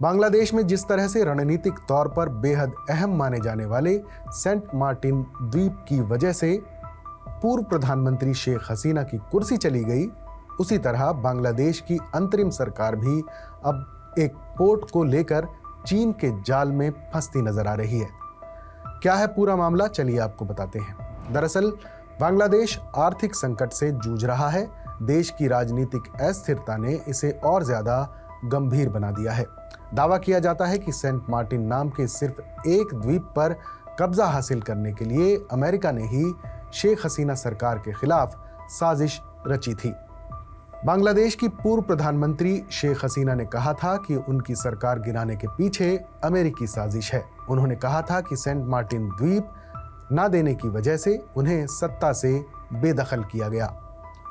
बांग्लादेश में जिस तरह से रणनीतिक तौर पर बेहद अहम माने जाने वाले सेंट मार्टिन द्वीप की वजह से पूर्व प्रधानमंत्री शेख हसीना की कुर्सी चली गई, उसी तरह बांग्लादेश की अंतरिम सरकार भी अब एक पोर्ट को लेकर चीन के जाल में फंसती नजर आ रही है। क्या है पूरा मामला, चलिए आपको बताते हैं। दरअसल बांग्लादेश आर्थिक संकट से जूझ रहा है। देश की राजनीतिक अस्थिरता ने इसे और ज्यादा गंभीर बना दिया है। दावा किया जाता है कि सेंट मार्टिन नाम के सिर्फ एक द्वीप पर कब्जा हासिल करने के लिए अमेरिका ने ही शेख हसीना सरकार के खिलाफ साजिश रची थी। बांग्लादेश की पूर्व प्रधानमंत्री शेख हसीना ने कहा था कि उनकी सरकार गिराने के पीछे अमेरिकी साजिश है। उन्होंने कहा था कि सेंट मार्टिन द्वीप ना देने की वजह से उन्हें सत्ता से बेदखल किया गया।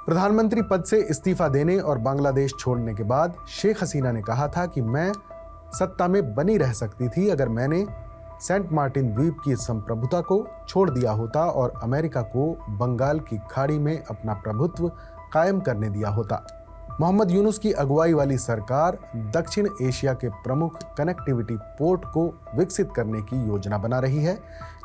प्रधानमंत्री पद से इस्तीफा देने और बांग्लादेश छोड़ने के बाद शेख हसीना ने कहा था कि मैं सत्ता में बनी रह सकती थी अगर मैंने सेंट मार्टिन द्वीप की संप्रभुता को छोड़ दिया होता और अमेरिका को बंगाल की खाड़ी में अपना प्रभुत्व कायम करने दिया होता। मोहम्मद यूनुस की अगुवाई वाली सरकार दक्षिण एशिया के प्रमुख कनेक्टिविटी पोर्ट को विकसित करने की योजना बना रही है,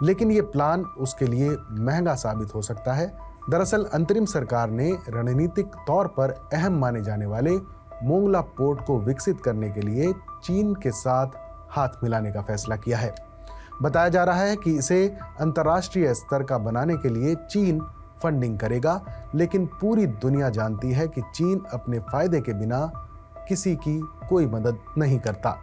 लेकिन ये प्लान उसके लिए महंगा साबित हो सकता है। दरअसल अंतरिम सरकार ने रणनीतिक तौर पर अहम माने जाने वाले मोंगला पोर्ट को विकसित करने के लिए चीन के साथ हाथ मिलाने का फैसला किया है। बताया जा रहा है कि इसे अंतर्राष्ट्रीय स्तर का बनाने के लिए चीन फंडिंग करेगा, लेकिन पूरी दुनिया जानती है कि चीन अपने फायदे के बिना किसी की कोई मदद नहीं करता।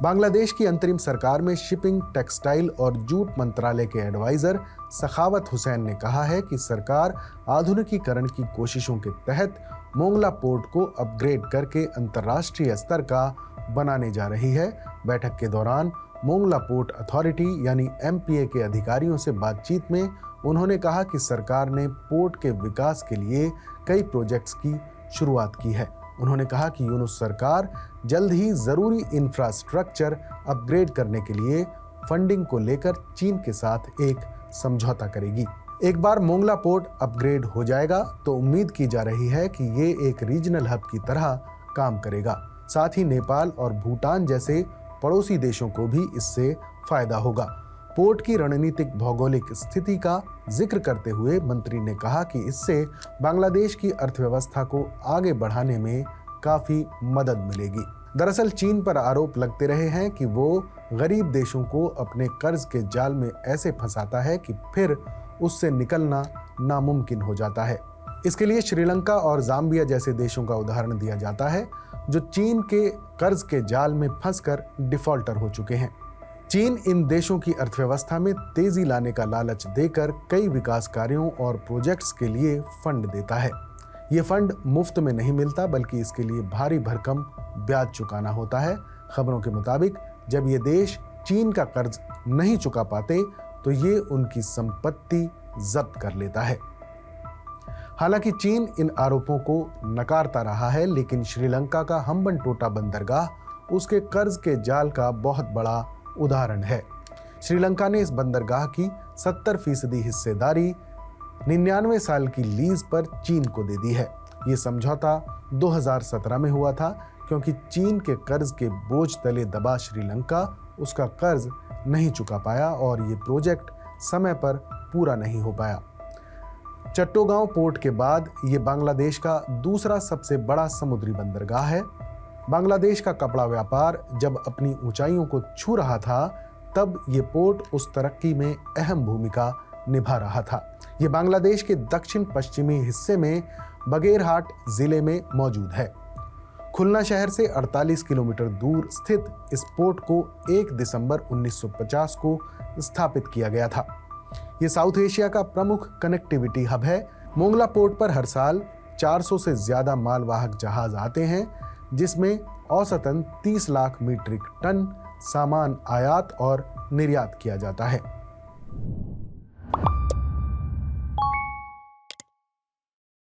बांग्लादेश की अंतरिम सरकार में शिपिंग, टेक्सटाइल और जूट मंत्रालय के एडवाइजर सखावत हुसैन ने कहा है कि सरकार आधुनिकीकरण की कोशिशों के तहत मोंगला पोर्ट को अपग्रेड करके अंतर्राष्ट्रीय स्तर का बनाने जा रही है। बैठक के दौरान मोंगला पोर्ट अथॉरिटी यानी MPA के अधिकारियों से बातचीत में उन्होंने कहा कि सरकार ने पोर्ट के विकास के लिए कई प्रोजेक्ट्स की शुरुआत की है। उन्होंने कहा कि यूनुस सरकार जल्द ही जरूरी इंफ्रास्ट्रक्चर अपग्रेड करने के लिए फंडिंग को लेकर चीन के साथ एक समझौता करेगी। एक बार मोंगला पोर्ट अपग्रेड हो जाएगा तो उम्मीद की जा रही है कि ये एक रीजनल हब की तरह काम करेगा। साथ ही नेपाल और भूटान जैसे पड़ोसी देशों को भी इससे फायदा होगा। पोर्ट की रणनीतिक भौगोलिक स्थिति का जिक्र करते हुए मंत्री ने कहा कि इससे बांग्लादेश की अर्थव्यवस्था को आगे बढ़ाने में काफी मदद मिलेगी। दरअसल चीन पर आरोप लगते रहे हैं कि वो गरीब देशों को अपने कर्ज के जाल में ऐसे फंसाता है कि फिर उससे निकलना नामुमकिन हो जाता है। इसके लिए श्रीलंका और जाम्बिया जैसे देशों का उदाहरण दिया जाता है, जो चीन के कर्ज के जाल में फंसकर डिफॉल्टर हो चुके हैं। चीन इन देशों की अर्थव्यवस्था में तेजी लाने का लालच देकर कई विकास कार्यों और प्रोजेक्ट्स के लिए फंड देता है। ये फंड मुफ्त में नहीं मिलता, बल्कि इसके लिए भारी भरकम ब्याज चुकाना होता है। खबरों के मुताबिक जब ये देश चीन का कर्ज नहीं चुका पाते तो ये उनकी संपत्ति जब्त कर लेता है। हालांकि चीन इन आरोपों को नकारता रहा है, लेकिन श्रीलंका का हम्बनटोटा बंदरगाह उसके कर्ज के जाल का बहुत बड़ा उदाहरण है। श्रीलंका ने इस बंदरगाह की 70% हिस्सेदारी 99 साल की लीज पर चीन को दे दी है। ये समझौता 2017 में हुआ था, क्योंकि चीन के कर्ज के बोझ तले दबा श्रीलंका उसका कर्ज नहीं चुका पाया और ये प्रोजेक्ट समय पर पूरा नहीं हो पाया। चट्टोगांव पोर्ट के बाद ये बांग्लादेश का दूसरा सबसे बड़ा समुद्री बंदरगाह है। बांग्लादेश का कपड़ा व्यापार जब अपनी ऊंचाइयों को छू रहा था, तब ये पोर्ट उस तरक्की में अहम भूमिका निभा रहा था। ये बांग्लादेश के दक्षिण पश्चिमी हिस्से में बगेरहाट जिले में मौजूद है। खुलना शहर से 48 किलोमीटर दूर स्थित इस पोर्ट को 1 दिसंबर 1950 को स्थापित किया गया था। ये साउथ एशिया का प्रमुख कनेक्टिविटी हब है। मोंगला पोर्ट पर हर साल 400 से ज्यादा मालवाहक जहाज आते हैं, जिसमें औसतन 30 लाख मीट्रिक टन सामान आयात और निर्यात किया जाता है।